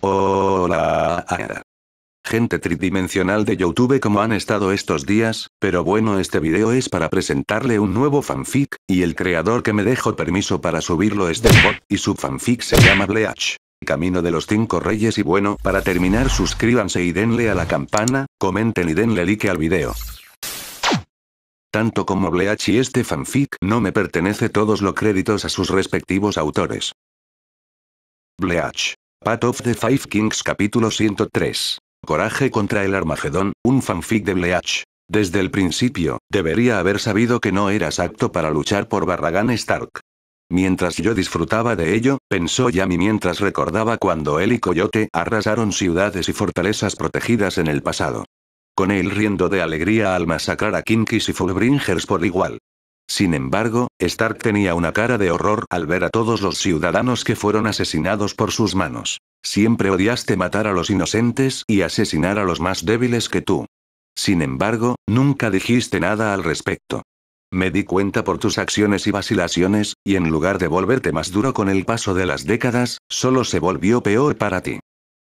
Hola. Gente tridimensional de YouTube, ¿cómo han estado estos días? Pero bueno, este video es para presentarle un nuevo fanfic, y el creador que me dejó permiso para subirlo es Delbot, y su fanfic se llama Bleach. Camino de los 5 Reyes. Y bueno, para terminar, suscríbanse y denle a la campana, comenten y denle like al video. Tanto como Bleach y este fanfic no me pertenece todos los créditos a sus respectivos autores. Bleach. Path of the Five Kings capítulo 103. Coraje contra el Armagedón, un fanfic de Bleach. Desde el principio, debería haber sabido que no eras apto para luchar por Barragan Stark. Mientras yo disfrutaba de ello, pensó Yami mientras recordaba cuando él y Coyote arrasaron ciudades y fortalezas protegidas en el pasado. Con él riendo de alegría al masacrar a Kinkis y Fullbringers por igual. Sin embargo, Stark tenía una cara de horror al ver a todos los ciudadanos que fueron asesinados por sus manos. Siempre odiaste matar a los inocentes y asesinar a los más débiles que tú. Sin embargo, nunca dijiste nada al respecto. Me di cuenta por tus acciones y vacilaciones, y en lugar de volverte más duro con el paso de las décadas, solo se volvió peor para ti.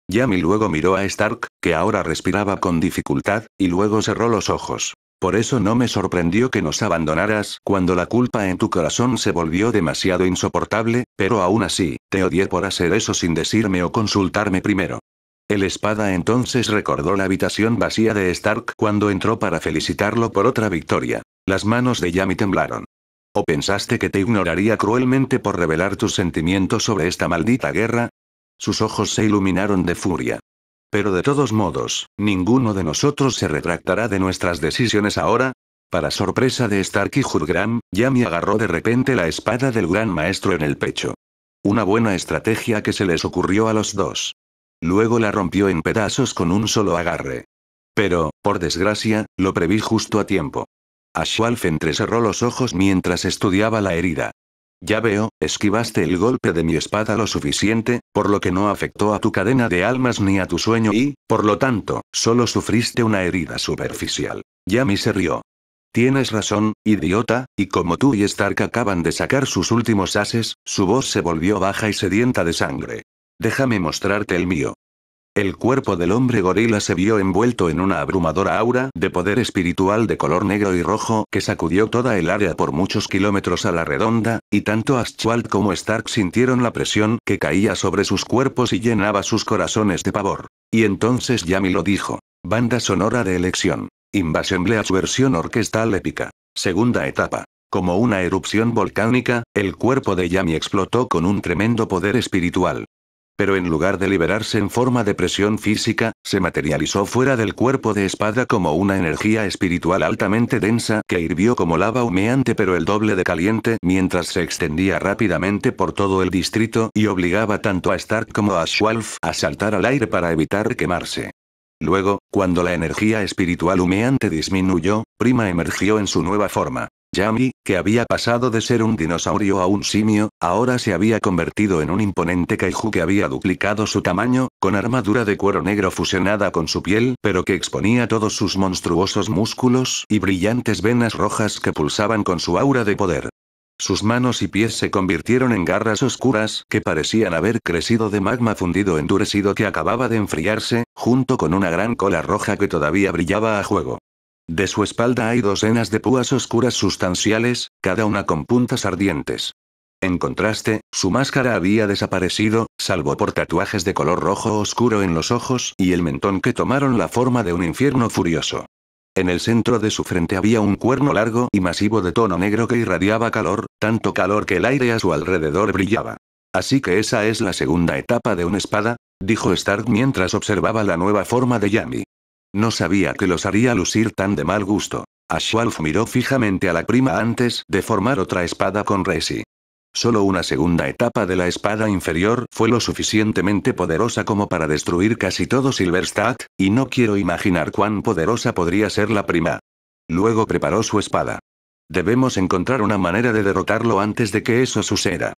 Yami luego miró a Stark, que ahora respiraba con dificultad, y luego cerró los ojos. Por eso no me sorprendió que nos abandonaras cuando la culpa en tu corazón se volvió demasiado insoportable, pero aún así, te odié por hacer eso sin decirme o consultarme primero. El espada entonces recordó la habitación vacía de Stark cuando entró para felicitarlo por otra victoria. Las manos de Yami temblaron. ¿O pensaste que te ignoraría cruelmente por revelar tus sentimientos sobre esta maldita guerra? Sus ojos se iluminaron de furia. Pero de todos modos, ninguno de nosotros se retractará de nuestras decisiones ahora. Para sorpresa de Stark y Hurgram, Yami agarró de repente la espada del gran maestro en el pecho. Una buena estrategia que se les ocurrió a los dos. Luego la rompió en pedazos con un solo agarre. Pero, por desgracia, lo preví justo a tiempo. Ashwalf entrecerró los ojos mientras estudiaba la herida. Ya veo, esquivaste el golpe de mi espada lo suficiente, por lo que no afectó a tu cadena de almas ni a tu sueño y, por lo tanto, solo sufriste una herida superficial. Yami se rió. Tienes razón, idiota, y como tú y Stark acaban de sacar sus últimos ases, su voz se volvió baja y sedienta de sangre. Déjame mostrarte el mío. El cuerpo del hombre gorila se vio envuelto en una abrumadora aura de poder espiritual de color negro y rojo que sacudió toda el área por muchos kilómetros a la redonda, y tanto Ashwald como Stark sintieron la presión que caía sobre sus cuerpos y llenaba sus corazones de pavor. Y entonces Yami lo dijo. Banda sonora de elección. Invasion Bleach versión orquestal épica. Segunda etapa. Como una erupción volcánica, el cuerpo de Yami explotó con un tremendo poder espiritual. Pero en lugar de liberarse en forma de presión física, se materializó fuera del cuerpo de espada como una energía espiritual altamente densa que hirvió como lava humeante pero el doble de caliente mientras se extendía rápidamente por todo el distrito y obligaba tanto a Stark como a Ashwalf a saltar al aire para evitar quemarse. Luego, cuando la energía espiritual humeante disminuyó, Prima emergió en su nueva forma. Yami, que había pasado de ser un dinosaurio a un simio, ahora se había convertido en un imponente kaiju que había duplicado su tamaño, con armadura de cuero negro fusionada con su piel, pero que exponía todos sus monstruosos músculos y brillantes venas rojas que pulsaban con su aura de poder. Sus manos y pies se convirtieron en garras oscuras que parecían haber crecido de magma fundido endurecido que acababa de enfriarse, junto con una gran cola roja que todavía brillaba a juego. De su espalda hay docenas de púas oscuras sustanciales, cada una con puntas ardientes. En contraste, su máscara había desaparecido, salvo por tatuajes de color rojo oscuro en los ojos y el mentón que tomaron la forma de un infierno furioso. En el centro de su frente había un cuerno largo y masivo de tono negro que irradiaba calor, tanto calor que el aire a su alrededor brillaba. Así que esa es la segunda etapa de una espada, dijo Stark mientras observaba la nueva forma de Yami. No sabía que los haría lucir tan de mal gusto. Ashwalf miró fijamente a la prima antes de formar otra espada con Resi. Solo una segunda etapa de la espada inferior fue lo suficientemente poderosa como para destruir casi todo Silverstadt, y no quiero imaginar cuán poderosa podría ser la prima. Luego preparó su espada. Debemos encontrar una manera de derrotarlo antes de que eso suceda.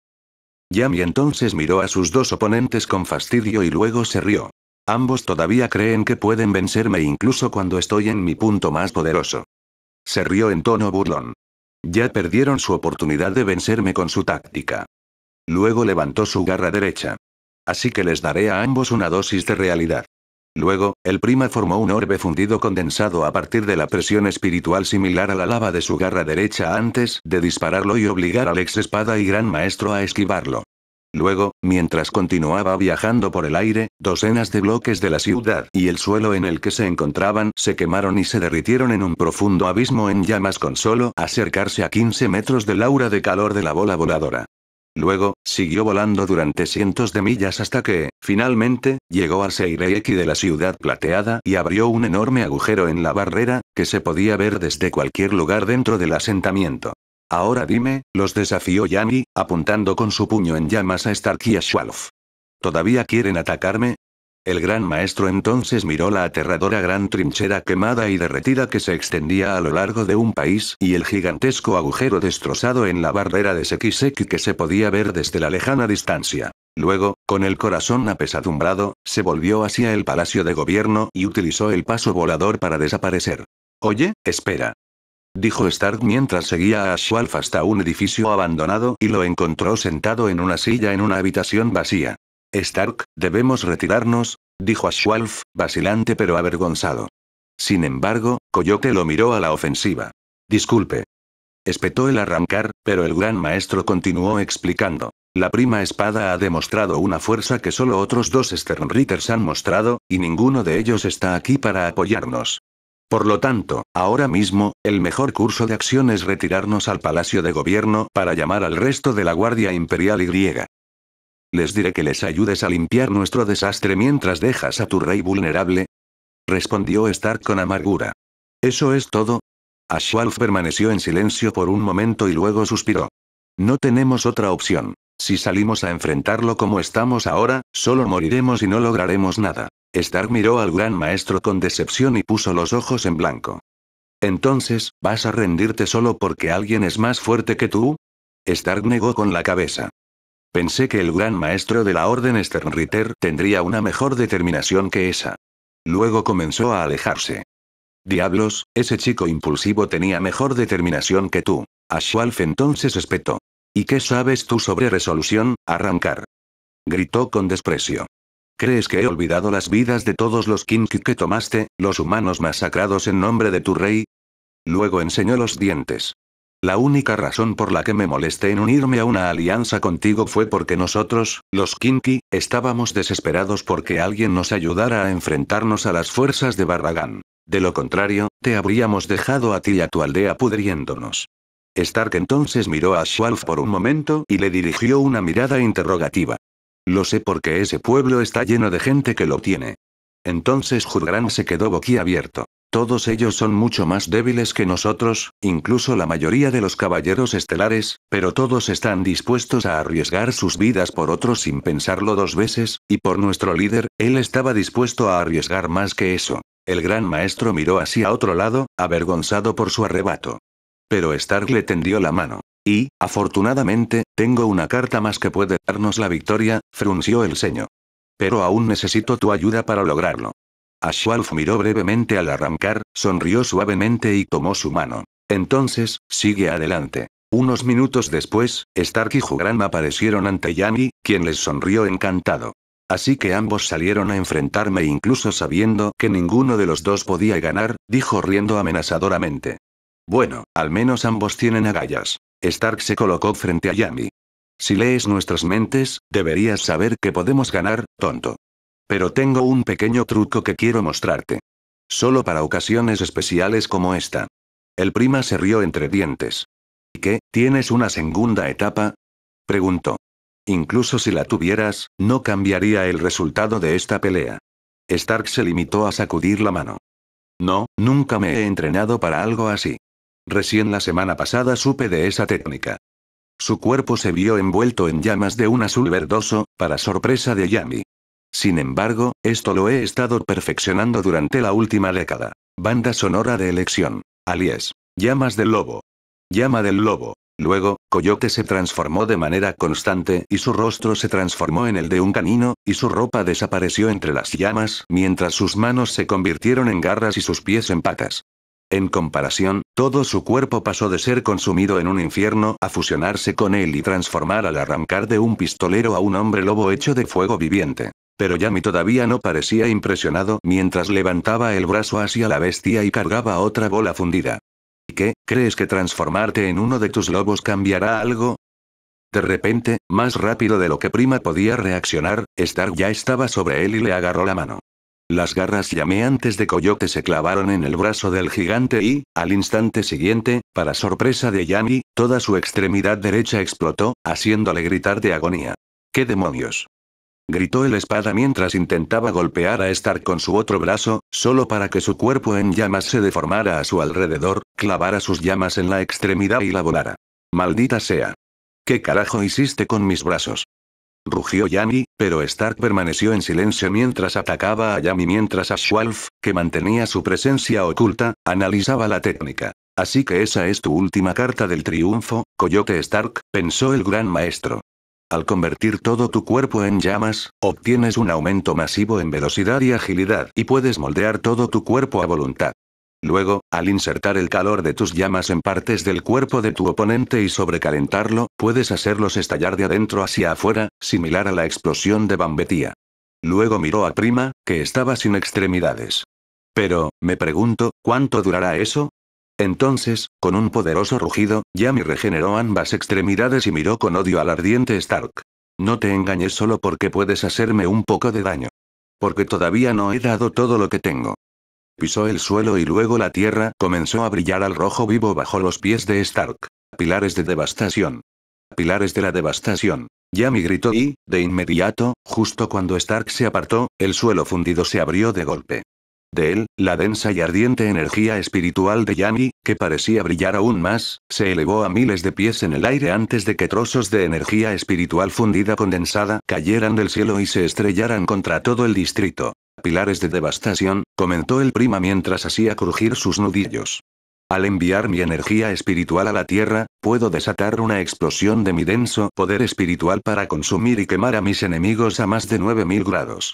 Yami entonces miró a sus dos oponentes con fastidio y luego se rió. Ambos todavía creen que pueden vencerme incluso cuando estoy en mi punto más poderoso. Se rió en tono burlón. Ya perdieron su oportunidad de vencerme con su táctica. Luego levantó su garra derecha. Así que les daré a ambos una dosis de realidad. Luego, el prima formó un orbe fundido condensado a partir de la presión espiritual similar a la lava de su garra derecha antes de dispararlo y obligar al ex espada y gran maestro a esquivarlo. Luego, mientras continuaba viajando por el aire, docenas de bloques de la ciudad y el suelo en el que se encontraban se quemaron y se derritieron en un profundo abismo en llamas con solo acercarse a 15 metros del aura de calor de la bola voladora. Luego, siguió volando durante cientos de millas hasta que, finalmente, llegó a Seireiki de la ciudad plateada y abrió un enorme agujero en la barrera, que se podía ver desde cualquier lugar dentro del asentamiento. Ahora dime, los desafió Yami, apuntando con su puño en llamas a Stark y a Schwalf. ¿Todavía quieren atacarme? El gran maestro entonces miró la aterradora gran trinchera quemada y derretida que se extendía a lo largo de un país y el gigantesco agujero destrozado en la barrera de Sekiseki que se podía ver desde la lejana distancia. Luego, con el corazón apesadumbrado, se volvió hacia el palacio de gobierno y utilizó el paso volador para desaparecer. Oye, espera. Dijo Stark mientras seguía a Schwalf hasta un edificio abandonado y lo encontró sentado en una silla en una habitación vacía. Stark, debemos retirarnos, dijo a Schwalf, vacilante pero avergonzado. Sin embargo, Coyote lo miró a la ofensiva. Disculpe. Espetó el arrancar, pero el gran maestro continuó explicando. La prima espada ha demostrado una fuerza que solo otros dos Sternritters han mostrado, y ninguno de ellos está aquí para apoyarnos. Por lo tanto, ahora mismo, el mejor curso de acción es retirarnos al Palacio de Gobierno para llamar al resto de la Guardia Imperial y. Les diré que les ayudes a limpiar nuestro desastre mientras dejas a tu rey vulnerable. Respondió Stark con amargura. ¿Eso es todo? Ashwalf permaneció en silencio por un momento y luego suspiró. No tenemos otra opción. Si salimos a enfrentarlo como estamos ahora, solo moriremos y no lograremos nada. Stark miró al gran maestro con decepción y puso los ojos en blanco. Entonces, ¿vas a rendirte solo porque alguien es más fuerte que tú? Stark negó con la cabeza. Pensé que el gran maestro de la Orden Sternritter tendría una mejor determinación que esa. Luego comenzó a alejarse. Diablos, ese chico impulsivo tenía mejor determinación que tú. Ashwalf entonces espetó. ¿Y qué sabes tú sobre resolución, arrancar? Gritó con desprecio. ¿Crees que he olvidado las vidas de todos los Kinki que tomaste, los humanos masacrados en nombre de tu rey? Luego enseñó los dientes. La única razón por la que me molesté en unirme a una alianza contigo fue porque nosotros, los Kinki, estábamos desesperados porque alguien nos ayudara a enfrentarnos a las fuerzas de Barragán. De lo contrario, te habríamos dejado a ti y a tu aldea pudriéndonos. Stark entonces miró a Schwalf por un momento y le dirigió una mirada interrogativa. Lo sé porque ese pueblo está lleno de gente que lo tiene. Entonces Hurgram se quedó boquiabierto. Todos ellos son mucho más débiles que nosotros, incluso la mayoría de los caballeros estelares, pero todos están dispuestos a arriesgar sus vidas por otros sin pensarlo dos veces, y por nuestro líder, él estaba dispuesto a arriesgar más que eso. El gran maestro miró hacia otro lado, avergonzado por su arrebato. Pero Stark le tendió la mano. Y, afortunadamente, tengo una carta más que puede darnos la victoria, frunció el ceño. Pero aún necesito tu ayuda para lograrlo. Ashwalf miró brevemente al arrancar, sonrió suavemente y tomó su mano. Entonces, sigue adelante. Unos minutos después, Stark y Hurgram aparecieron ante Yami, quien les sonrió encantado. Así que ambos salieron a enfrentarme incluso sabiendo que ninguno de los dos podía ganar, dijo riendo amenazadoramente. Bueno, al menos ambos tienen agallas. Stark se colocó frente a Yami. Si lees nuestras mentes, deberías saber que podemos ganar, tonto. Pero tengo un pequeño truco que quiero mostrarte. Solo para ocasiones especiales como esta. El prima se rió entre dientes. ¿Qué, tienes una segunda etapa? Preguntó. Incluso si la tuvieras, no cambiaría el resultado de esta pelea. Stark se limitó a sacudir la mano. No, nunca me he entrenado para algo así. Recién la semana pasada supe de esa técnica. Su cuerpo se vio envuelto en llamas de un azul verdoso, para sorpresa de Yami. Sin embargo, esto lo he estado perfeccionando durante la última década. Banda sonora de elección. Alias. Llamas del lobo. Llama del lobo. Luego, Coyote se transformó de manera constante y su rostro se transformó en el de un canino, y su ropa desapareció entre las llamas mientras sus manos se convirtieron en garras y sus pies en patas. En comparación, todo su cuerpo pasó de ser consumido en un infierno a fusionarse con él y transformar al arrancar de un pistolero a un hombre lobo hecho de fuego viviente. Pero Yami todavía no parecía impresionado mientras levantaba el brazo hacia la bestia y cargaba otra bola fundida. ¿Qué? ¿Crees que transformarte en uno de tus lobos cambiará algo? De repente, más rápido de lo que Prima podía reaccionar, Stark ya estaba sobre él y le agarró la mano. Las garras llameantes de Coyote se clavaron en el brazo del gigante y, al instante siguiente, para sorpresa de Yami, toda su extremidad derecha explotó, haciéndole gritar de agonía. ¿Qué demonios? Gritó el espada mientras intentaba golpear a Stark con su otro brazo, solo para que su cuerpo en llamas se deformara a su alrededor, clavara sus llamas en la extremidad y la volara. ¡Maldita sea! ¿Qué carajo hiciste con mis brazos? Rugió Yami, pero Stark permaneció en silencio mientras atacaba a Yami mientras Ashwolf, que mantenía su presencia oculta, analizaba la técnica. Así que esa es tu última carta del triunfo, Coyote Stark, pensó el gran maestro. Al convertir todo tu cuerpo en llamas, obtienes un aumento masivo en velocidad y agilidad y puedes moldear todo tu cuerpo a voluntad. Luego, al insertar el calor de tus llamas en partes del cuerpo de tu oponente y sobrecalentarlo, puedes hacerlos estallar de adentro hacia afuera, similar a la explosión de Bambetía. Luego miró a Prima, que estaba sin extremidades. Pero, me pregunto, ¿cuánto durará eso? Entonces, con un poderoso rugido, Yami regeneró ambas extremidades y miró con odio al ardiente Stark. No te engañes solo porque puedes hacerme un poco de daño. Porque todavía no he dado todo lo que tengo. Pisó el suelo y luego la tierra comenzó a brillar al rojo vivo bajo los pies de Stark. Pilares de devastación. Pilares de la devastación. Yami gritó y, de inmediato, justo cuando Stark se apartó, el suelo fundido se abrió de golpe. De él, la densa y ardiente energía espiritual de Yami, que parecía brillar aún más, se elevó a miles de pies en el aire antes de que trozos de energía espiritual fundida condensada cayeran del cielo y se estrellaran contra todo el distrito. Pilares de devastación, comentó el Prima mientras hacía crujir sus nudillos. Al enviar mi energía espiritual a la tierra, puedo desatar una explosión de mi denso poder espiritual para consumir y quemar a mis enemigos a más de 9000 grados.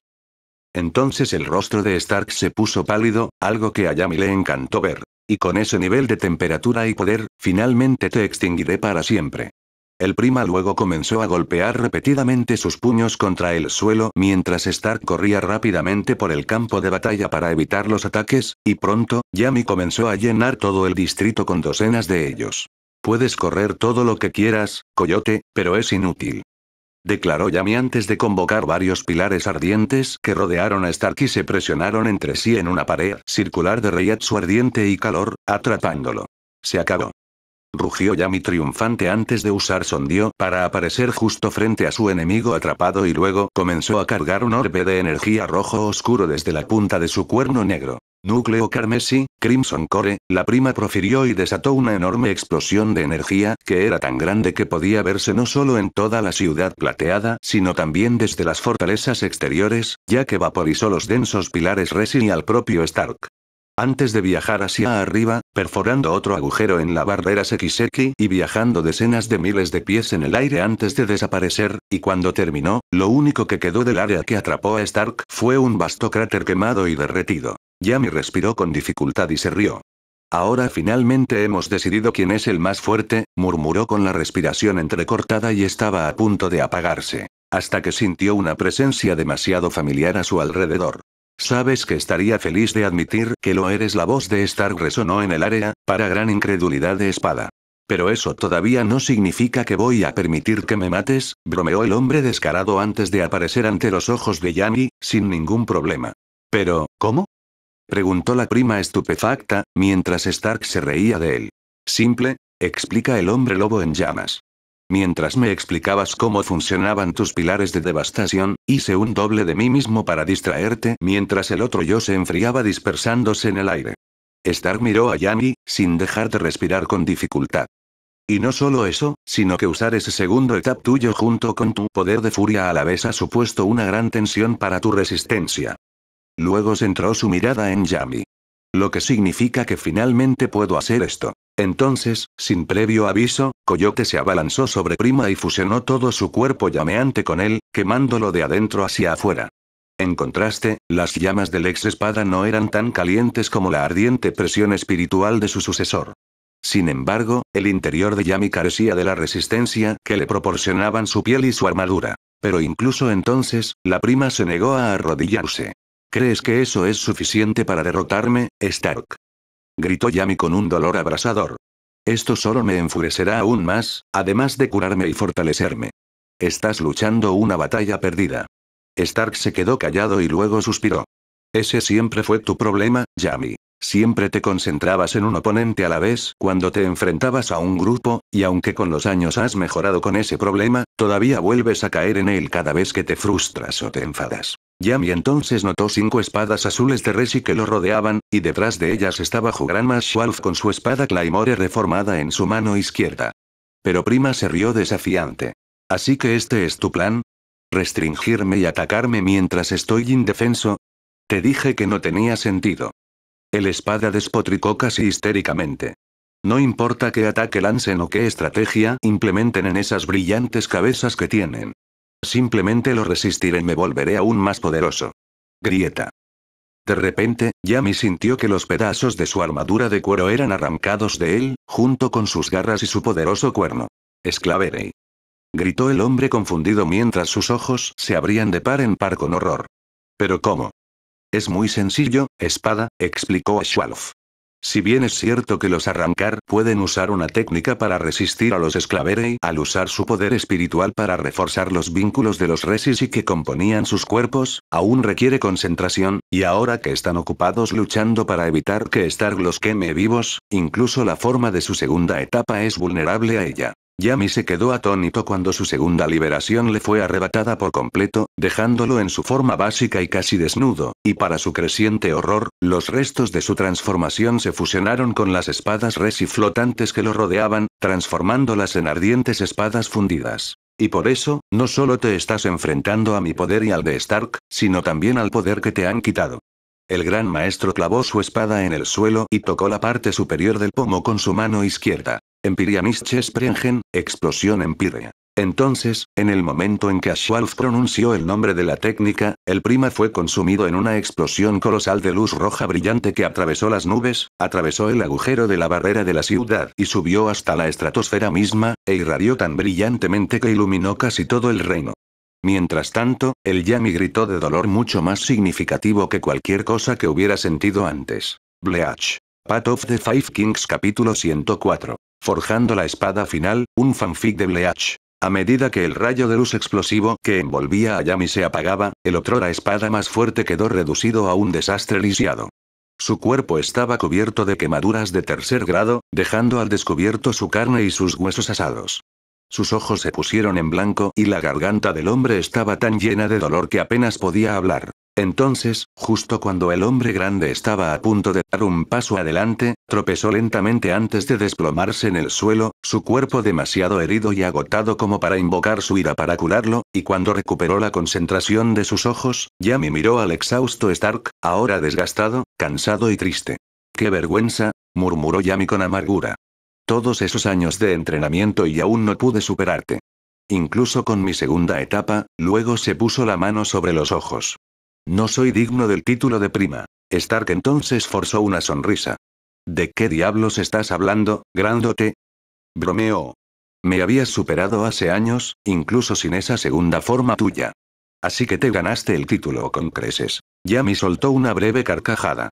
Entonces el rostro de Stark se puso pálido, algo que a Yami le encantó ver. Y con ese nivel de temperatura y poder, finalmente te extinguiré para siempre. El Prima luego comenzó a golpear repetidamente sus puños contra el suelo mientras Stark corría rápidamente por el campo de batalla para evitar los ataques, y pronto, Yami comenzó a llenar todo el distrito con docenas de ellos. Puedes correr todo lo que quieras, Coyote, pero es inútil. Declaró Yami antes de convocar varios pilares ardientes que rodearon a Stark y se presionaron entre sí en una pared circular de reiatsu ardiente y calor, atrapándolo. Se acabó. Rugió Yami triunfante antes de usar Sondio para aparecer justo frente a su enemigo atrapado y luego comenzó a cargar un orbe de energía rojo oscuro desde la punta de su cuerno negro. Núcleo carmesí, Crimson Core, la Prima profirió y desató una enorme explosión de energía que era tan grande que podía verse no solo en toda la ciudad plateada, sino también desde las fortalezas exteriores, ya que vaporizó los densos pilares Resin y al propio Stark. Antes de viajar hacia arriba, perforando otro agujero en la barrera Sekiseki y viajando decenas de miles de pies en el aire antes de desaparecer, y cuando terminó, lo único que quedó del área que atrapó a Stark fue un vasto cráter quemado y derretido. Yami respiró con dificultad y se rió. Ahora finalmente hemos decidido quién es el más fuerte, murmuró con la respiración entrecortada y estaba a punto de apagarse, hasta que sintió una presencia demasiado familiar a su alrededor. Sabes que estaría feliz de admitir que lo eres. La voz de Stark resonó en el área, para gran incredulidad de Espada. Pero eso todavía no significa que voy a permitir que me mates, bromeó el hombre descarado antes de aparecer ante los ojos de Yami, sin ningún problema. Pero, ¿cómo? Preguntó la Prima estupefacta, mientras Stark se reía de él. Simple, explica el hombre lobo en llamas. Mientras me explicabas cómo funcionaban tus pilares de devastación, hice un doble de mí mismo para distraerte mientras el otro yo se enfriaba dispersándose en el aire. Stark miró a Yami, sin dejar de respirar con dificultad. Y no solo eso, sino que usar ese segundo etap tuyo junto con tu poder de furia a la vez ha supuesto una gran tensión para tu resistencia. Luego centró su mirada en Yami. Lo que significa que finalmente puedo hacer esto. Entonces, sin previo aviso, Coyote se abalanzó sobre Prima y fusionó todo su cuerpo llameante con él, quemándolo de adentro hacia afuera. En contraste, las llamas del ex espada no eran tan calientes como la ardiente presión espiritual de su sucesor. Sin embargo, el interior de Yami carecía de la resistencia que le proporcionaban su piel y su armadura. Pero incluso entonces, la prima se negó a arrodillarse. ¿Crees que eso es suficiente para derrotarme, Stark?, gritó Yami con un dolor abrasador. Esto solo me enfurecerá aún más, además de curarme y fortalecerme. Estás luchando una batalla perdida. Stark se quedó callado y luego suspiró. Ese siempre fue tu problema, Yami. Siempre te concentrabas en un oponente a la vez cuando te enfrentabas a un grupo, y aunque con los años has mejorado con ese problema, todavía vuelves a caer en él cada vez que te frustras o te enfadas. Yami entonces notó 5 espadas azules de Reshi que lo rodeaban, y detrás de ellas estaba Hugranma Schwalf con su espada Claymore reformada en su mano izquierda. Pero Prima se rió desafiante. ¿Así que este es tu plan? ¿Restringirme y atacarme mientras estoy indefenso? Te dije que no tenía sentido. El espada despotricó casi histéricamente. No importa qué ataque lancen o qué estrategia implementen en esas brillantes cabezas que tienen. Simplemente lo resistiré y me volveré aún más poderoso. Grieta. De repente, Yami sintió que los pedazos de su armadura de cuero eran arrancados de él, junto con sus garras y su poderoso cuerno. Esclaverei. Gritó el hombre confundido mientras sus ojos se abrían de par en par con horror. ¿Pero cómo? Es muy sencillo, espada, explicó Schwalf. Si bien es cierto que los arrancar pueden usar una técnica para resistir a los Esclaverei al usar su poder espiritual para reforzar los vínculos de los Resis y que componían sus cuerpos, aún requiere concentración, y ahora que están ocupados luchando para evitar que Stark los queme vivos, incluso la forma de su segunda etapa es vulnerable a ella. Yami se quedó atónito cuando su segunda liberación le fue arrebatada por completo, dejándolo en su forma básica y casi desnudo, y para su creciente horror, los restos de su transformación se fusionaron con las espadas Resi flotantes que lo rodeaban, transformándolas en ardientes espadas fundidas. Y por eso, no solo te estás enfrentando a mi poder y al de Stark, sino también al poder que te han quitado. El gran maestro clavó su espada en el suelo y tocó la parte superior del pomo con su mano izquierda. Empyreanisch Sprengen, explosión empírea. Entonces, en el momento en que Schwalf pronunció el nombre de la técnica, el prima fue consumido en una explosión colosal de luz roja brillante que atravesó las nubes, atravesó el agujero de la barrera de la ciudad y subió hasta la estratosfera misma, e irradió tan brillantemente que iluminó casi todo el reino. Mientras tanto, el Yami gritó de dolor mucho más significativo que cualquier cosa que hubiera sentido antes. Bleach. Path of the Five Kings capítulo 104. Forjando la espada final, un fanfic de Bleach. A medida que el rayo de luz explosivo que envolvía a Yami se apagaba, el otrora espada más fuerte quedó reducido a un desastre lisiado. Su cuerpo estaba cubierto de quemaduras de tercer grado, dejando al descubierto su carne y sus huesos asados. Sus ojos se pusieron en blanco y la garganta del hombre estaba tan llena de dolor que apenas podía hablar. Entonces, justo cuando el hombre grande estaba a punto de dar un paso adelante, tropezó lentamente antes de desplomarse en el suelo, su cuerpo demasiado herido y agotado como para invocar su ira para curarlo, y cuando recuperó la concentración de sus ojos, Yami miró al exhausto Stark, ahora desgastado, cansado y triste. ¡Qué vergüenza!, murmuró Yami con amargura. Todos esos años de entrenamiento y aún no pude superarte. Incluso con mi segunda etapa, luego se puso la mano sobre los ojos. No soy digno del título de prima. Stark entonces forzó una sonrisa. ¿De qué diablos estás hablando, grandote? Bromeó. Me habías superado hace años, incluso sin esa segunda forma tuya. Así que te ganaste el título con creces. Yami soltó una breve carcajada.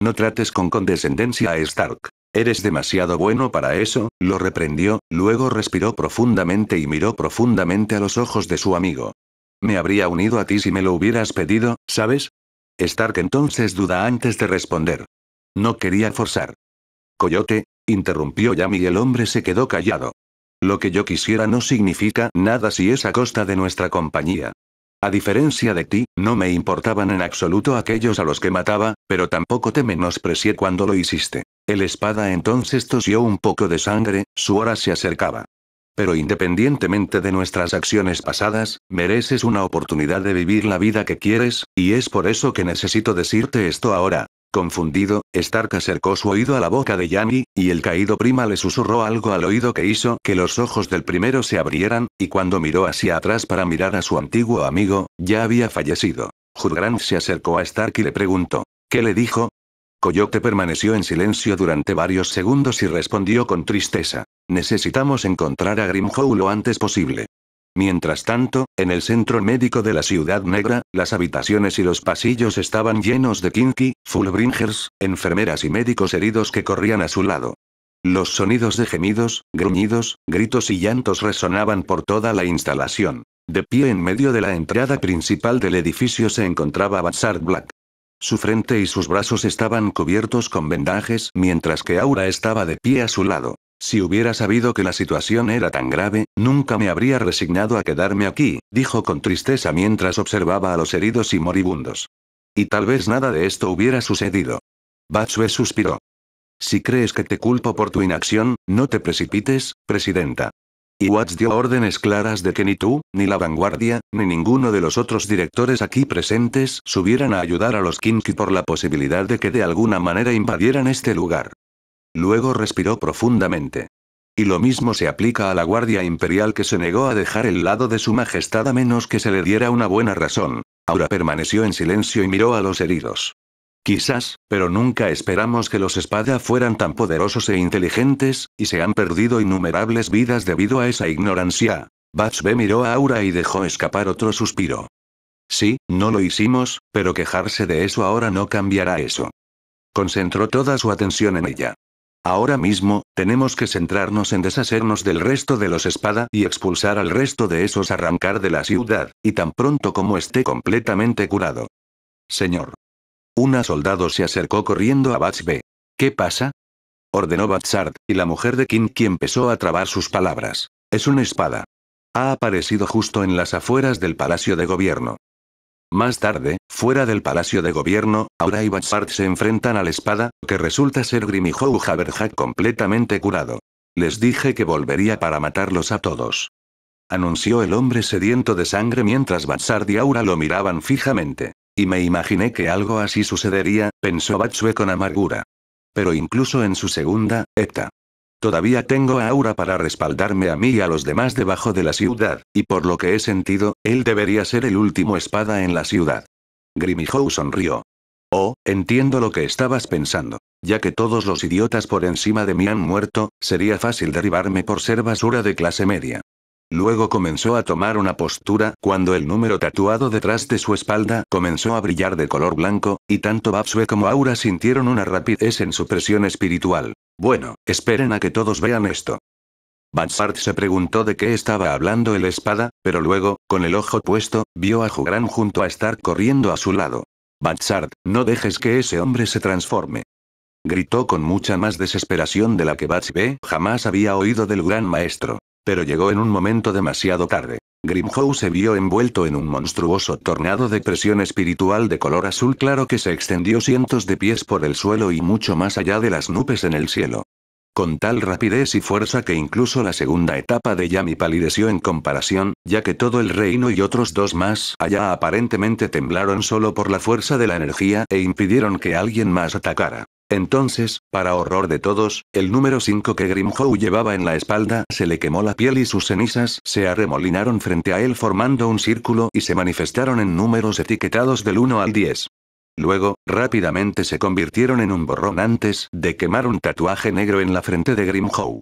No trates con condescendencia a Stark. Eres demasiado bueno para eso, lo reprendió, luego respiró profundamente y miró profundamente a los ojos de su amigo. Me habría unido a ti si me lo hubieras pedido, ¿sabes? Stark entonces duda antes de responder. No quería forzar. Coyote, interrumpió Yami y el hombre se quedó callado. Lo que yo quisiera no significa nada si es a costa de nuestra compañía. A diferencia de ti, no me importaban en absoluto aquellos a los que mataba, pero tampoco te menosprecié cuando lo hiciste. El espada entonces tosió un poco de sangre, su hora se acercaba. Pero independientemente de nuestras acciones pasadas, mereces una oportunidad de vivir la vida que quieres, y es por eso que necesito decirte esto ahora. Confundido, Stark acercó su oído a la boca de Yami, y el caído prima le susurró algo al oído que hizo que los ojos del primero se abrieran, y cuando miró hacia atrás para mirar a su antiguo amigo, ya había fallecido. Hurgrant se acercó a Stark y le preguntó. ¿Qué le dijo? Coyote permaneció en silencio durante varios segundos y respondió con tristeza. Necesitamos encontrar a Grimhow lo antes posible. Mientras tanto, en el centro médico de la Ciudad Negra, las habitaciones y los pasillos estaban llenos de Kinky, Fullbringers, enfermeras y médicos heridos que corrían a su lado. Los sonidos de gemidos, gruñidos, gritos y llantos resonaban por toda la instalación. De pie en medio de la entrada principal del edificio se encontraba Bhadsart Black. Su frente y sus brazos estaban cubiertos con vendajes mientras que Aura estaba de pie a su lado. Si hubiera sabido que la situación era tan grave, nunca me habría resignado a quedarme aquí, dijo con tristeza mientras observaba a los heridos y moribundos. Y tal vez nada de esto hubiera sucedido. Batsue suspiró. Si crees que te culpo por tu inacción, no te precipites, presidenta. Y Watts dio órdenes claras de que ni tú, ni la vanguardia, ni ninguno de los otros directores aquí presentes subieran a ayudar a los Kinky por la posibilidad de que de alguna manera invadieran este lugar. Luego respiró profundamente. Y lo mismo se aplica a la Guardia Imperial que se negó a dejar el lado de su majestad a menos que se le diera una buena razón. Aura permaneció en silencio y miró a los heridos. Quizás, pero nunca esperamos que los Espada fueran tan poderosos e inteligentes, y se han perdido innumerables vidas debido a esa ignorancia. Batsue miró a Aura y dejó escapar otro suspiro. Sí, no lo hicimos, pero quejarse de eso ahora no cambiará eso. Concentró toda su atención en ella. Ahora mismo, tenemos que centrarnos en deshacernos del resto de los Espada y expulsar al resto de esos arrancar de la ciudad, y tan pronto como esté completamente curado. Señor. Una soldado se acercó corriendo a Batsue. ¿Qué pasa? Ordenó Bhadsart, y la mujer de Kinky empezó a trabar sus palabras. Es una espada. Ha aparecido justo en las afueras del Palacio de Gobierno. Más tarde, fuera del Palacio de Gobierno, Aura y Bhadsart se enfrentan a la espada, que resulta ser Grimhow Haverhack completamente curado. Les dije que volvería para matarlos a todos. Anunció el hombre sediento de sangre mientras Bhadsart y Aura lo miraban fijamente. Y me imaginé que algo así sucedería, pensó Batsue con amargura. Pero incluso en su segunda, etapa. Todavía tengo a Aura para respaldarme a mí y a los demás debajo de la ciudad, y por lo que he sentido, él debería ser el último espada en la ciudad. Grimhow sonrió. Oh, entiendo lo que estabas pensando. Ya que todos los idiotas por encima de mí han muerto, sería fácil derribarme por ser basura de clase media. Luego comenzó a tomar una postura cuando el número tatuado detrás de su espalda comenzó a brillar de color blanco, y tanto Batsue como Aura sintieron una rapidez en su presión espiritual. Bueno, esperen a que todos vean esto. Bhadsart se preguntó de qué estaba hablando el espada, pero luego, con el ojo puesto, vio a Hurgrant junto a Stark corriendo a su lado. Bhadsart, no dejes que ese hombre se transforme. Gritó con mucha más desesperación de la que Batsue jamás había oído del gran maestro. Pero llegó en un momento demasiado tarde. Grimhow se vio envuelto en un monstruoso tornado de presión espiritual de color azul claro que se extendió cientos de pies por el suelo y mucho más allá de las nubes en el cielo. Con tal rapidez y fuerza que incluso la segunda etapa de Yami palideció en comparación, ya que todo el reino y otros dos más allá aparentemente temblaron solo por la fuerza de la energía e impidieron que alguien más atacara. Entonces, para horror de todos, el número 5 que Grimhow llevaba en la espalda se le quemó la piel y sus cenizas se arremolinaron frente a él formando un círculo y se manifestaron en números etiquetados del 1 al 10. Luego, rápidamente se convirtieron en un borrón antes de quemar un tatuaje negro en la frente de Grimhow.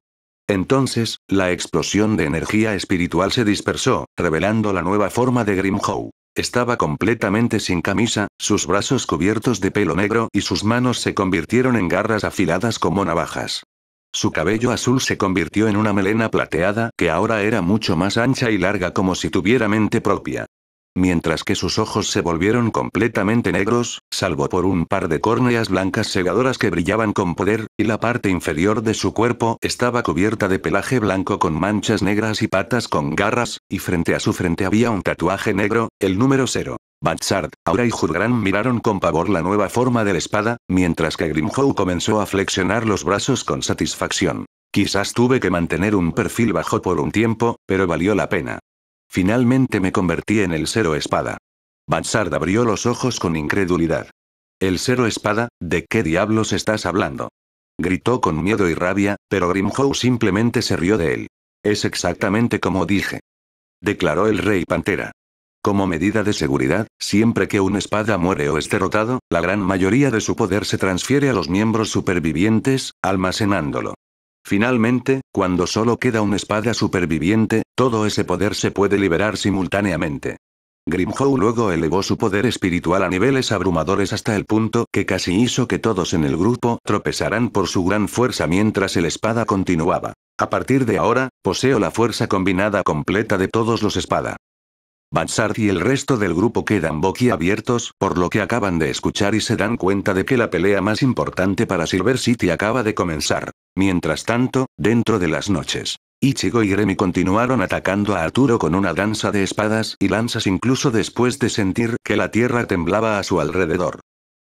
Entonces, la explosión de energía espiritual se dispersó, revelando la nueva forma de Grimhow. Estaba completamente sin camisa, sus brazos cubiertos de pelo negro y sus manos se convirtieron en garras afiladas como navajas. Su cabello azul se convirtió en una melena plateada que ahora era mucho más ancha y larga como si tuviera mente propia. Mientras que sus ojos se volvieron completamente negros, salvo por un par de córneas blancas cegadoras que brillaban con poder, y la parte inferior de su cuerpo estaba cubierta de pelaje blanco con manchas negras y patas con garras, y frente a su frente había un tatuaje negro, el número 0. Bhadsart, Aura y Hurgrant miraron con pavor la nueva forma de la espada, mientras que Grimhow comenzó a flexionar los brazos con satisfacción. Quizás tuve que mantener un perfil bajo por un tiempo, pero valió la pena. Finalmente me convertí en el 0 espada. Bhadsart abrió los ojos con incredulidad. ¿El 0 espada? ¿De qué diablos estás hablando? Gritó con miedo y rabia, pero Grimhow simplemente se rió de él. Es exactamente como dije. Declaró el Rey Pantera. Como medida de seguridad, siempre que un espada muere o es derrotado, la gran mayoría de su poder se transfiere a los miembros supervivientes, almacenándolo. Finalmente, cuando solo queda un espada superviviente, todo ese poder se puede liberar simultáneamente. Grimhow luego elevó su poder espiritual a niveles abrumadores hasta el punto que casi hizo que todos en el grupo tropezaran por su gran fuerza mientras el espada continuaba. A partir de ahora, poseo la fuerza combinada completa de todos los espada. Bansard y el resto del grupo quedan boquiabiertos por lo que acaban de escuchar y se dan cuenta de que la pelea más importante para Silver City acaba de comenzar. Mientras tanto, dentro de las noches, Ichigo y Gremi continuaron atacando a Arturo con una danza de espadas y lanzas incluso después de sentir que la tierra temblaba a su alrededor.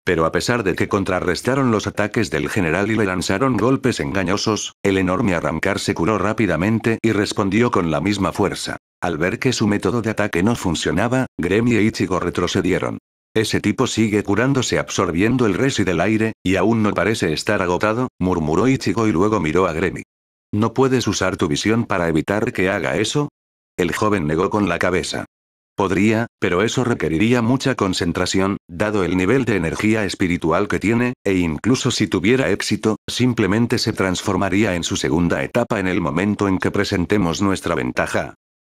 Pero a pesar de que contrarrestaron los ataques del general y le lanzaron golpes engañosos, el enorme arrancar se curó rápidamente y respondió con la misma fuerza. Al ver que su método de ataque no funcionaba, Gremi e Ichigo retrocedieron. Ese tipo sigue curándose absorbiendo el resi del aire, y aún no parece estar agotado, murmuró Ichigo y luego miró a Gremi. ¿No puedes usar tu visión para evitar que haga eso? El joven negó con la cabeza. Podría, pero eso requeriría mucha concentración, dado el nivel de energía espiritual que tiene, e incluso si tuviera éxito, simplemente se transformaría en su segunda etapa en el momento en que presentemos nuestra ventaja.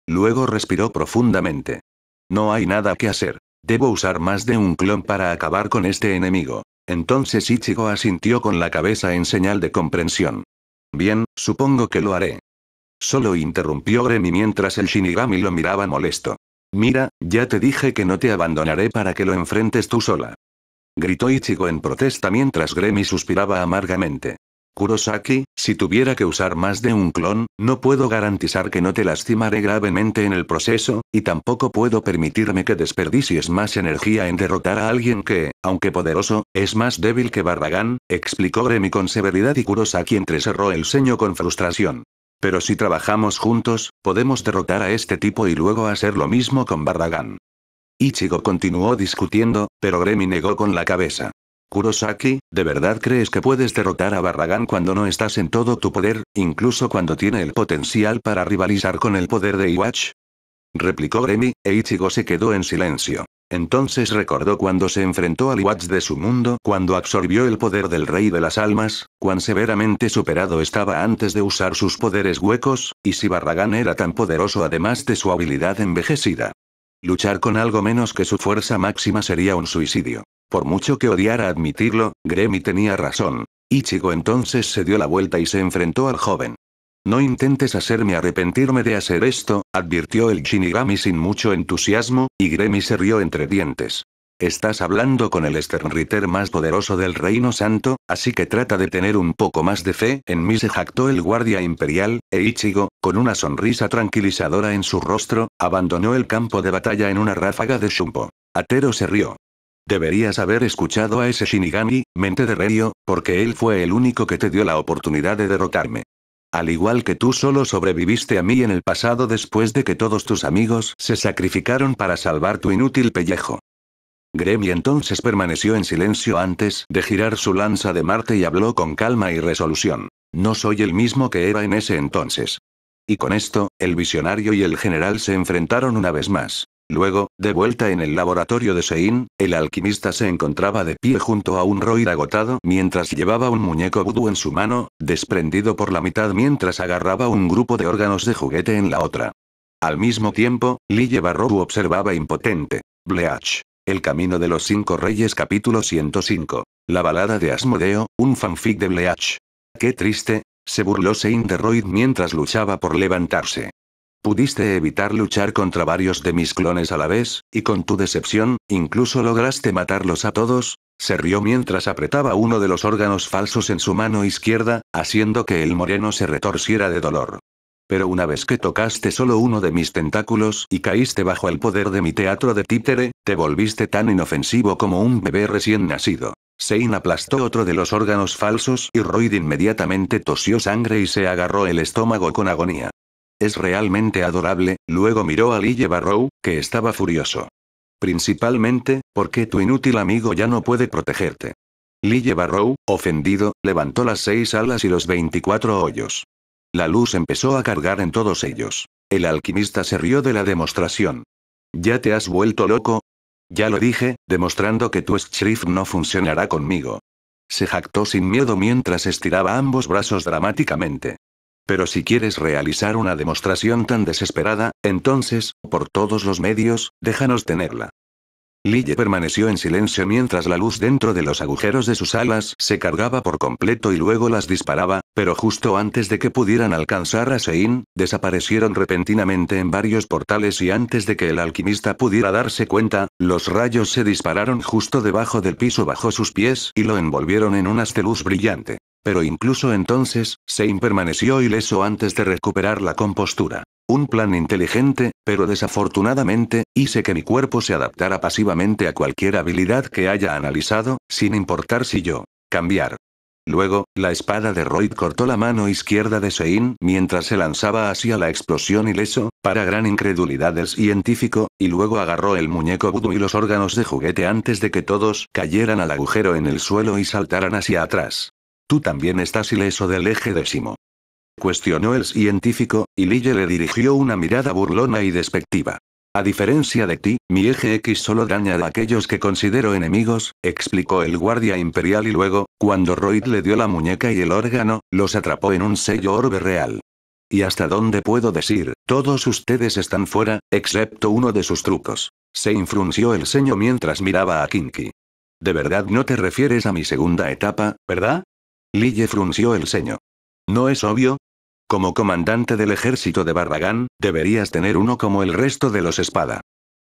Luego respiró profundamente. No hay nada que hacer. Debo usar más de un clon para acabar con este enemigo. Entonces Ichigo asintió con la cabeza en señal de comprensión. Bien, supongo que lo haré. Solo interrumpió Gremi mientras el Shinigami lo miraba molesto. Mira, ya te dije que no te abandonaré para que lo enfrentes tú sola. Gritó Ichigo en protesta mientras Gremi suspiraba amargamente. Kurosaki, si tuviera que usar más de un clon, no puedo garantizar que no te lastimaré gravemente en el proceso, y tampoco puedo permitirme que desperdicies más energía en derrotar a alguien que, aunque poderoso, es más débil que Barragán, explicó Gremi con severidad y Kurosaki entrecerró el ceño con frustración. Pero si trabajamos juntos, podemos derrotar a este tipo y luego hacer lo mismo con Barragán. Ichigo continuó discutiendo, pero Gremi negó con la cabeza. Kurosaki, ¿de verdad crees que puedes derrotar a Barragán cuando no estás en todo tu poder, incluso cuando tiene el potencial para rivalizar con el poder de Iwatch? Replicó Gremi, e Ichigo se quedó en silencio. Entonces recordó cuando se enfrentó al Iwatch de su mundo, cuando absorbió el poder del Rey de las Almas, cuán severamente superado estaba antes de usar sus poderes huecos, y si Barragán era tan poderoso además de su habilidad envejecida. Luchar con algo menos que su fuerza máxima sería un suicidio. Por mucho que odiara admitirlo, Gremi tenía razón. Ichigo entonces se dio la vuelta y se enfrentó al joven. No intentes hacerme arrepentirme de hacer esto, advirtió el Shinigami sin mucho entusiasmo, y Gremi se rió entre dientes. Estás hablando con el Sternritter más poderoso del Reino Santo, así que trata de tener un poco más de fe en mí, se jactó el guardia imperial, e Ichigo, con una sonrisa tranquilizadora en su rostro, abandonó el campo de batalla en una ráfaga de Shunpo. Atero se rió. Deberías haber escuchado a ese Shinigami, mente de Ryo, porque él fue el único que te dio la oportunidad de derrotarme. Al igual que tú solo sobreviviste a mí en el pasado después de que todos tus amigos se sacrificaron para salvar tu inútil pellejo. Gremi entonces permaneció en silencio antes de girar su lanza de Marte y habló con calma y resolución. No soy el mismo que era en ese entonces. Y con esto, el visionario y el general se enfrentaron una vez más. Luego, de vuelta en el laboratorio de Sein, el alquimista se encontraba de pie junto a un Roid agotado mientras llevaba un muñeco vudú en su mano, desprendido por la mitad mientras agarraba un grupo de órganos de juguete en la otra. Al mismo tiempo, Lie Barrow observaba impotente. Bleach. El camino de los 5 reyes capítulo 105. La balada de Asmodeo, un fanfic de Bleach. Qué triste, se burló Sein de Roid mientras luchaba por levantarse. Pudiste evitar luchar contra varios de mis clones a la vez, y con tu decepción, incluso lograste matarlos a todos, se rió mientras apretaba uno de los órganos falsos en su mano izquierda, haciendo que el moreno se retorciera de dolor. Pero una vez que tocaste solo uno de mis tentáculos y caíste bajo el poder de mi teatro de títere, te volviste tan inofensivo como un bebé recién nacido. Sein aplastó otro de los órganos falsos y Royd inmediatamente tosió sangre y se agarró el estómago con agonía. Es realmente adorable, luego miró a Lie Barrow, que estaba furioso. Principalmente, porque tu inútil amigo ya no puede protegerte. Lie Barrow, ofendido, levantó las 6 alas y los 24 hoyos. La luz empezó a cargar en todos ellos. El alquimista se rió de la demostración. ¿Ya te has vuelto loco? Ya lo dije, demostrando que tu Schrift no funcionará conmigo. Se jactó sin miedo mientras estiraba ambos brazos dramáticamente. Pero si quieres realizar una demostración tan desesperada, entonces, por todos los medios, déjanos tenerla. Lille permaneció en silencio mientras la luz dentro de los agujeros de sus alas se cargaba por completo y luego las disparaba, pero justo antes de que pudieran alcanzar a Sein, desaparecieron repentinamente en varios portales y antes de que el alquimista pudiera darse cuenta, los rayos se dispararon justo debajo del piso bajo sus pies y lo envolvieron en un haz de luz brillante. Pero incluso entonces, Sein permaneció ileso antes de recuperar la compostura. Un plan inteligente, pero desafortunadamente, hice que mi cuerpo se adaptara pasivamente a cualquier habilidad que haya analizado, sin importar si yo cambiar. Luego, la espada de Royd cortó la mano izquierda de Sein mientras se lanzaba hacia la explosión ileso, para gran incredulidad del científico, y luego agarró el muñeco vudú y los órganos de juguete antes de que todos cayeran al agujero en el suelo y saltaran hacia atrás. Tú también estás ileso del eje décimo. Cuestionó el científico, y Lille le dirigió una mirada burlona y despectiva. A diferencia de ti, mi eje X solo daña a aquellos que considero enemigos, explicó el guardia imperial y luego, cuando Royd le dio la muñeca y el órgano, los atrapó en un sello orbe real. ¿Y hasta dónde puedo decir? Todos ustedes están fuera, excepto uno de sus trucos. Se infrunció el ceño mientras miraba a Kinky. ¿De verdad no te refieres a mi segunda etapa, verdad? Lille frunció el ceño. ¿No es obvio? Como comandante del ejército de Barragán, deberías tener uno como el resto de los espada.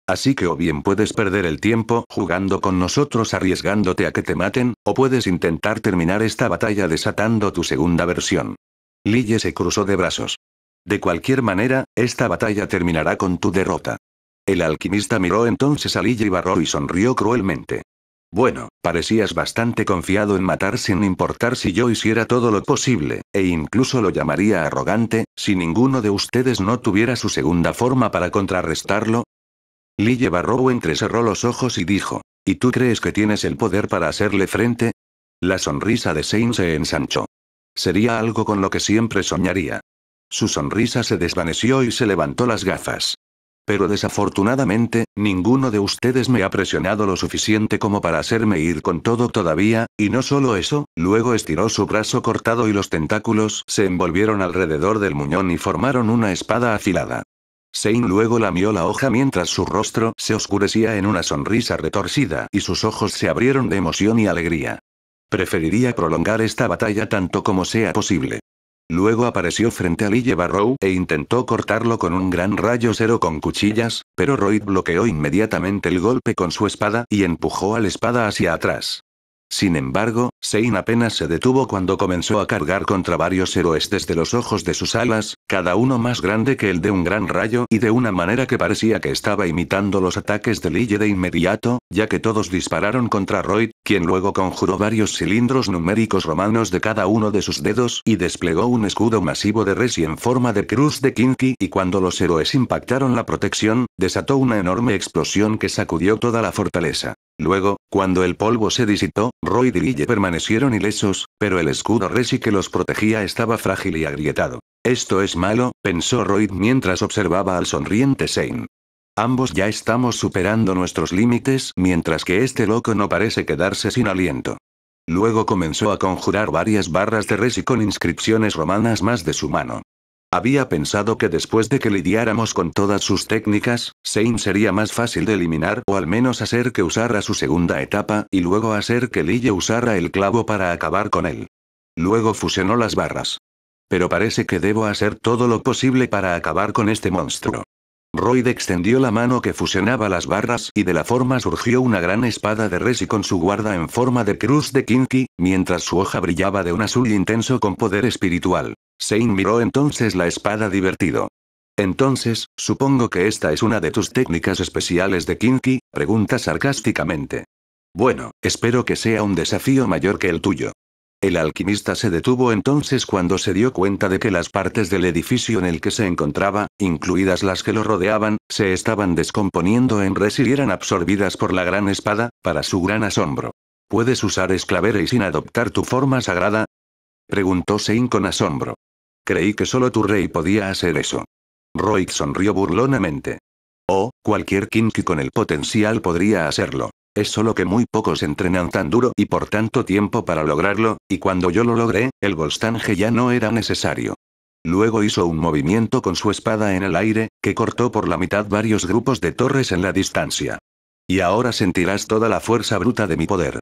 Así que o bien puedes perder el tiempo jugando con nosotros arriesgándote a que te maten, o puedes intentar terminar esta batalla desatando tu segunda versión. Lille se cruzó de brazos. De cualquier manera, esta batalla terminará con tu derrota. El alquimista miró entonces a Lille Barrow y sonrió cruelmente. Bueno, parecías bastante confiado en matar sin importar si yo hiciera todo lo posible, e incluso lo llamaría arrogante, si ninguno de ustedes no tuviera su segunda forma para contrarrestarlo. Lille Barrow entrecerró los ojos y dijo, ¿y tú crees que tienes el poder para hacerle frente? La sonrisa de Sein se ensanchó. Sería algo con lo que siempre soñaría. Su sonrisa se desvaneció y se levantó las gafas. Pero desafortunadamente, ninguno de ustedes me ha presionado lo suficiente como para hacerme ir con todo todavía, y no solo eso, luego estiró su brazo cortado y los tentáculos se envolvieron alrededor del muñón y formaron una espada afilada. Sein luego lamió la hoja mientras su rostro se oscurecía en una sonrisa retorcida y sus ojos se abrieron de emoción y alegría. Preferiría prolongar esta batalla tanto como sea posible. Luego apareció frente a Lille Barrow e intentó cortarlo con un gran rayo cero con cuchillas, pero Royd bloqueó inmediatamente el golpe con su espada y empujó a la espada hacia atrás. Sin embargo, Sein apenas se detuvo cuando comenzó a cargar contra varios héroes desde los ojos de sus alas, cada uno más grande que el de un gran rayo y de una manera que parecía que estaba imitando los ataques de Lille de inmediato, ya que todos dispararon contra Royd, quien luego conjuró varios cilindros numéricos romanos de cada uno de sus dedos y desplegó un escudo masivo de Resi en forma de cruz de Kinky y cuando los héroes impactaron la protección, desató una enorme explosión que sacudió toda la fortaleza. Luego, cuando el polvo se disipó, Royd y Lille permanecieron ilesos, pero el escudo Resi que los protegía estaba frágil y agrietado. Esto es malo, pensó Royd mientras observaba al sonriente Sein. Ambos ya estamos superando nuestros límites mientras que este loco no parece quedarse sin aliento. Luego comenzó a conjurar varias barras de Resi con inscripciones romanas más de su mano. Había pensado que después de que lidiáramos con todas sus técnicas, Sein sería más fácil de eliminar o al menos hacer que usara su segunda etapa y luego hacer que Lille usara el clavo para acabar con él. Luego fusionó las barras. Pero parece que debo hacer todo lo posible para acabar con este monstruo. Royd extendió la mano que fusionaba las barras y de la forma surgió una gran espada de Resi con su guarda en forma de cruz de Kinky, mientras su hoja brillaba de un azul intenso con poder espiritual. Sein miró entonces la espada divertido. Entonces, supongo que esta es una de tus técnicas especiales de Kinky, pregunta sarcásticamente. Bueno, espero que sea un desafío mayor que el tuyo. El alquimista se detuvo entonces cuando se dio cuenta de que las partes del edificio en el que se encontraba, incluidas las que lo rodeaban, se estaban descomponiendo en Resi y eran absorbidas por la gran espada, para su gran asombro. ¿Puedes usar esclavere y sin adoptar tu forma sagrada? Preguntó Sein con asombro. Creí que solo tu rey podía hacer eso. Royd sonrió burlonamente. Oh, cualquier Kinky con el potencial podría hacerlo. Es solo que muy pocos entrenan tan duro y por tanto tiempo para lograrlo, y cuando yo lo logré, el Volstange ya no era necesario. Luego hizo un movimiento con su espada en el aire, que cortó por la mitad varios grupos de torres en la distancia. Y ahora sentirás toda la fuerza bruta de mi poder.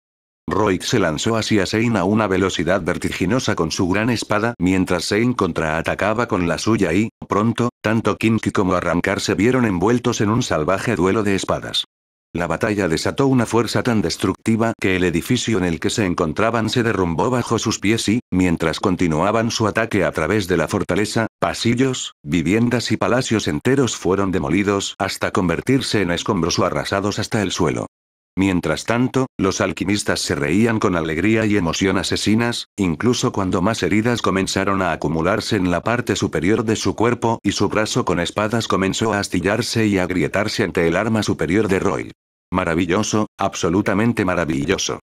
Royd se lanzó hacia Sein a una velocidad vertiginosa con su gran espada mientras Sein contraatacaba con la suya y, pronto, tanto Kinky como Arrancar se vieron envueltos en un salvaje duelo de espadas. La batalla desató una fuerza tan destructiva que el edificio en el que se encontraban se derrumbó bajo sus pies y, mientras continuaban su ataque a través de la fortaleza, pasillos, viviendas y palacios enteros fueron demolidos hasta convertirse en escombros o arrasados hasta el suelo. Mientras tanto, los alquimistas se reían con alegría y emoción asesinas, incluso cuando más heridas comenzaron a acumularse en la parte superior de su cuerpo y su brazo con espadas comenzó a astillarse y agrietarse ante el arma superior de Roy. Maravilloso, absolutamente maravilloso.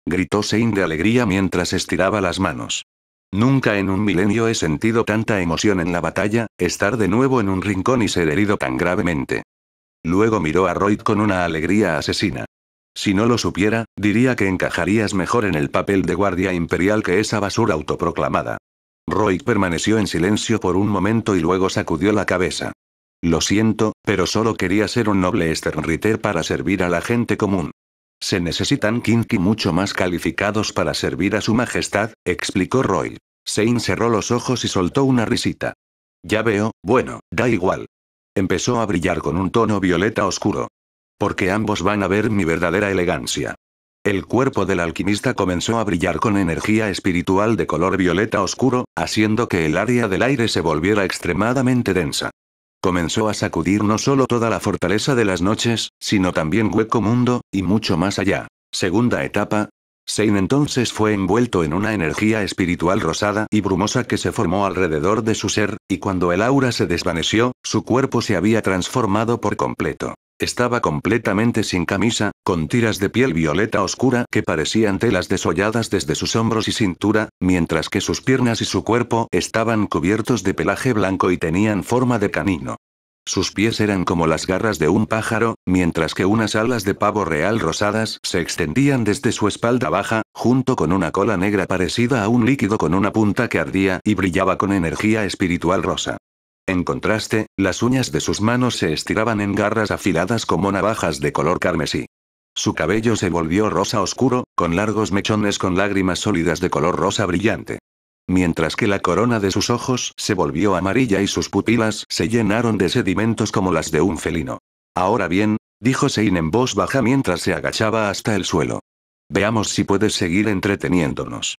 Gritó Sein de alegría mientras estiraba las manos. Nunca en un milenio he sentido tanta emoción en la batalla, estar de nuevo en un rincón y ser herido tan gravemente. Luego miró a Royd con una alegría asesina. Si no lo supiera, diría que encajarías mejor en el papel de guardia imperial que esa basura autoproclamada. Royd permaneció en silencio por un momento y luego sacudió la cabeza. Lo siento, pero solo quería ser un noble Sternritter para servir a la gente común. Se necesitan Kinky mucho más calificados para servir a su majestad, explicó Royd. Sein cerró los ojos y soltó una risita. Ya veo, bueno, da igual. Empezó a brillar con un tono violeta oscuro. Porque ambos van a ver mi verdadera elegancia. El cuerpo del alquimista comenzó a brillar con energía espiritual de color violeta oscuro, haciendo que el área del aire se volviera extremadamente densa. Comenzó a sacudir no solo toda la fortaleza de las noches, sino también Hueco Mundo, y mucho más allá. Segunda etapa. Sein entonces fue envuelto en una energía espiritual rosada y brumosa que se formó alrededor de su ser, y cuando el aura se desvaneció, su cuerpo se había transformado por completo. Estaba completamente sin camisa, con tiras de piel violeta oscura que parecían telas desolladas desde sus hombros y cintura, mientras que sus piernas y su cuerpo estaban cubiertos de pelaje blanco y tenían forma de canino. Sus pies eran como las garras de un pájaro, mientras que unas alas de pavo real rosadas se extendían desde su espalda baja, junto con una cola negra parecida a un líquido con una punta que ardía y brillaba con energía espiritual rosa. En contraste, las uñas de sus manos se estiraban en garras afiladas como navajas de color carmesí. Su cabello se volvió rosa oscuro, con largos mechones con lágrimas sólidas de color rosa brillante. Mientras que la corona de sus ojos se volvió amarilla y sus pupilas se llenaron de sedimentos como las de un felino. Ahora bien, dijo Sein en voz baja mientras se agachaba hasta el suelo. Veamos si puedes seguir entreteniéndonos.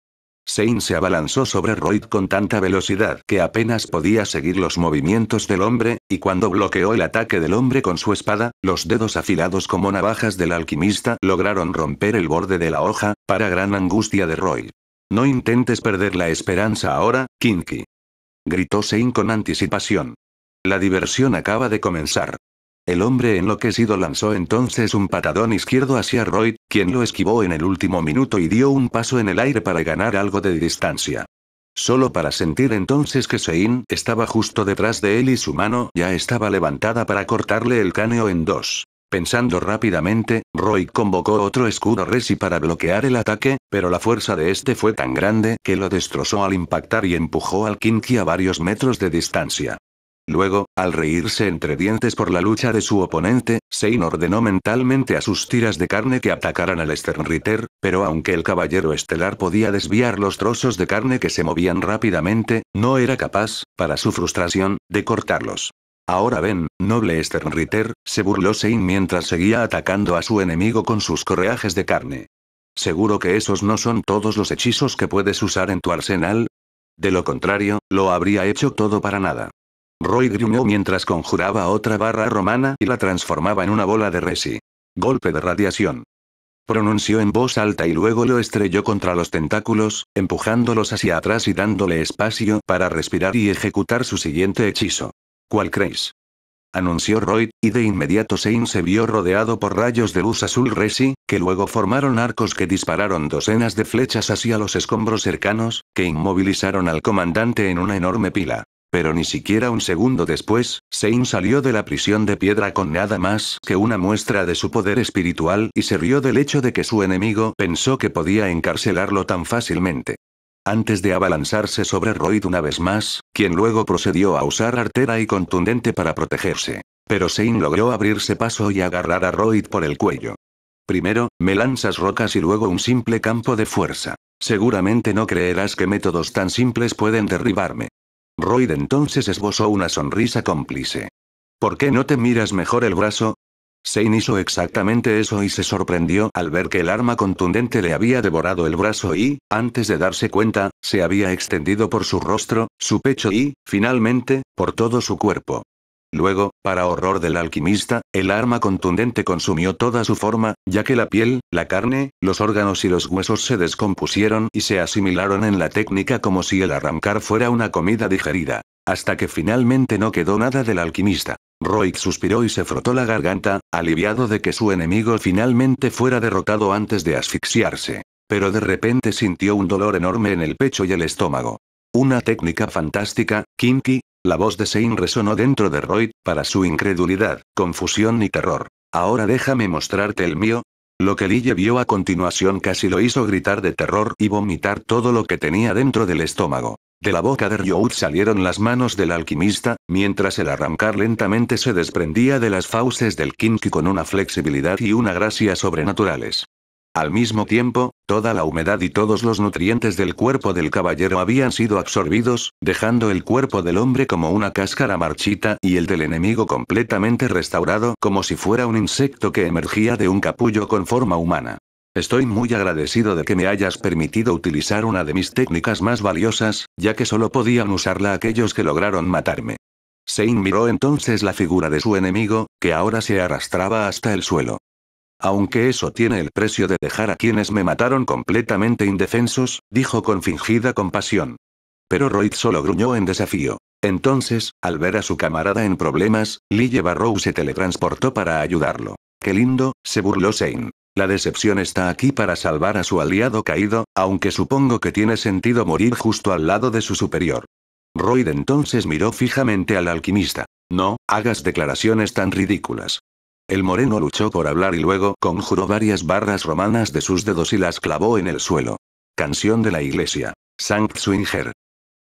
Sein se abalanzó sobre Royd con tanta velocidad que apenas podía seguir los movimientos del hombre, y cuando bloqueó el ataque del hombre con su espada, los dedos afilados como navajas del alquimista lograron romper el borde de la hoja, para gran angustia de Royd. No intentes perder la esperanza ahora, Kinky. Gritó Sein con anticipación. La diversión acaba de comenzar. El hombre enloquecido lanzó entonces un patadón izquierdo hacia Royd, quien lo esquivó en el último minuto y dio un paso en el aire para ganar algo de distancia. Solo para sentir entonces que Sein estaba justo detrás de él y su mano ya estaba levantada para cortarle el cráneo en dos. Pensando rápidamente, Royd convocó otro escudo Resi para bloquear el ataque, pero la fuerza de este fue tan grande que lo destrozó al impactar y empujó al Kinky a varios metros de distancia. Luego, al reírse entre dientes por la lucha de su oponente, Sein ordenó mentalmente a sus tiras de carne que atacaran al Sternritter, pero aunque el caballero estelar podía desviar los trozos de carne que se movían rápidamente, no era capaz, para su frustración, de cortarlos. Ahora ven, noble Sternritter, se burló Sein mientras seguía atacando a su enemigo con sus correajes de carne. ¿Seguro que esos no son todos los hechizos que puedes usar en tu arsenal? De lo contrario, lo habría hecho todo para nada. Royd gruñó mientras conjuraba otra barra romana y la transformaba en una bola de Resi. Golpe de radiación. Pronunció en voz alta y luego lo estrelló contra los tentáculos, empujándolos hacia atrás y dándole espacio para respirar y ejecutar su siguiente hechizo. ¿Cuál creéis? Anunció Royd, y de inmediato Sein se vio rodeado por rayos de luz azul Resi, que luego formaron arcos que dispararon docenas de flechas hacia los escombros cercanos, que inmovilizaron al comandante en una enorme pila. Pero ni siquiera un segundo después, Sein salió de la prisión de piedra con nada más que una muestra de su poder espiritual y se rió del hecho de que su enemigo pensó que podía encarcelarlo tan fácilmente. Antes de abalanzarse sobre Royd una vez más, quien luego procedió a usar artera y contundente para protegerse. Pero Sein logró abrirse paso y agarrar a Royd por el cuello. Primero, me lanzas rocas y luego un simple campo de fuerza. Seguramente no creerás que métodos tan simples pueden derribarme. Royd entonces esbozó una sonrisa cómplice. ¿Por qué no te miras mejor el brazo? Sein hizo exactamente eso y se sorprendió al ver que el arma contundente le había devorado el brazo y, antes de darse cuenta, se había extendido por su rostro, su pecho y, finalmente, por todo su cuerpo. Luego, para horror del alquimista, el arma contundente consumió toda su forma, ya que la piel, la carne, los órganos y los huesos se descompusieron y se asimilaron en la técnica como si el arrancar fuera una comida digerida. Hasta que finalmente no quedó nada del alquimista. Royd suspiró y se frotó la garganta, aliviado de que su enemigo finalmente fuera derrotado antes de asfixiarse. Pero de repente sintió un dolor enorme en el pecho y el estómago. Una técnica fantástica, Kinky. La voz de Sein resonó dentro de Royd, para su incredulidad, confusión y terror. Ahora déjame mostrarte el mío. Lo que Lille vio a continuación casi lo hizo gritar de terror y vomitar todo lo que tenía dentro del estómago. De la boca de Ryout salieron las manos del alquimista, mientras el arrancar lentamente se desprendía de las fauces del Kinky con una flexibilidad y una gracia sobrenaturales. Al mismo tiempo, toda la humedad y todos los nutrientes del cuerpo del caballero habían sido absorbidos, dejando el cuerpo del hombre como una cáscara marchita y el del enemigo completamente restaurado como si fuera un insecto que emergía de un capullo con forma humana. Estoy muy agradecido de que me hayas permitido utilizar una de mis técnicas más valiosas, ya que solo podían usarla aquellos que lograron matarme. Sein miró entonces la figura de su enemigo, que ahora se arrastraba hasta el suelo. Aunque eso tiene el precio de dejar a quienes me mataron completamente indefensos, dijo con fingida compasión. Pero Royd solo gruñó en desafío. Entonces, al ver a su camarada en problemas, Lille Barrow se teletransportó para ayudarlo. ¡Qué lindo!, se burló Sein. La decepción está aquí para salvar a su aliado caído, aunque supongo que tiene sentido morir justo al lado de su superior. Royd entonces miró fijamente al alquimista. No hagas declaraciones tan ridículas. El moreno luchó por hablar y luego conjuró varias barras romanas de sus dedos y las clavó en el suelo. Canción de la iglesia. Sankt Swinger.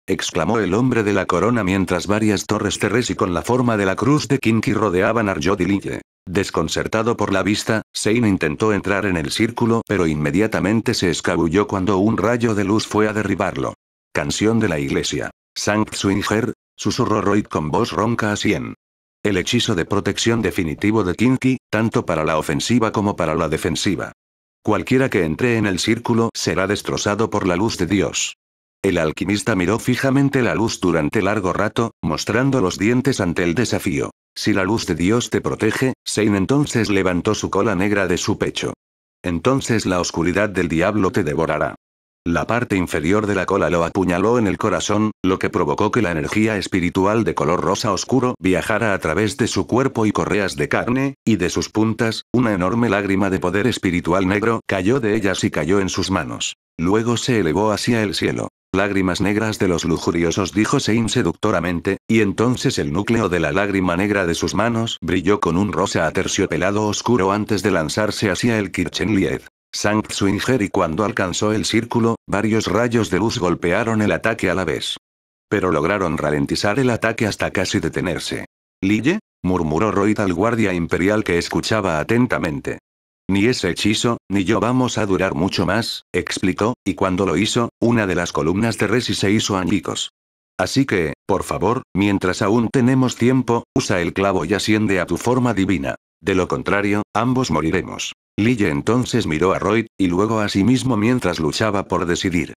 Exclamó el hombre de la corona mientras varias torres Teresi con la forma de la cruz de Kinky rodeaban a Ryout y Lille. Desconcertado por la vista, Sein intentó entrar en el círculo pero inmediatamente se escabulló cuando un rayo de luz fue a derribarlo. Canción de la iglesia. Sankt Swinger, susurró Royd con voz ronca a Sien. El hechizo de protección definitivo de Kinky, tanto para la ofensiva como para la defensiva. Cualquiera que entre en el círculo será destrozado por la luz de Dios. El alquimista miró fijamente la luz durante largo rato, mostrando los dientes ante el desafío. Si la luz de Dios te protege, Sein entonces levantó su cola negra de su pecho. Entonces la oscuridad del diablo te devorará. La parte inferior de la cola lo apuñaló en el corazón, lo que provocó que la energía espiritual de color rosa oscuro viajara a través de su cuerpo y correas de carne, y de sus puntas, una enorme lágrima de poder espiritual negro cayó de ellas y cayó en sus manos. Luego se elevó hacia el cielo. Lágrimas negras de los lujuriosos, dijo Sein seductoramente, y entonces el núcleo de la lágrima negra de sus manos brilló con un rosa aterciopelado oscuro antes de lanzarse hacia el Kirchenlied. Sankt Swinger y cuando alcanzó el círculo, varios rayos de luz golpearon el ataque a la vez. Pero lograron ralentizar el ataque hasta casi detenerse. «¿Lille?», murmuró Royd al guardia imperial que escuchaba atentamente. «Ni ese hechizo, ni yo vamos a durar mucho más», explicó, y cuando lo hizo, una de las columnas de Resi se hizo añicos. «Así que, por favor, mientras aún tenemos tiempo, usa el clavo y asciende a tu forma divina. De lo contrario, ambos moriremos». Lille entonces miró a Royd, y luego a sí mismo mientras luchaba por decidir.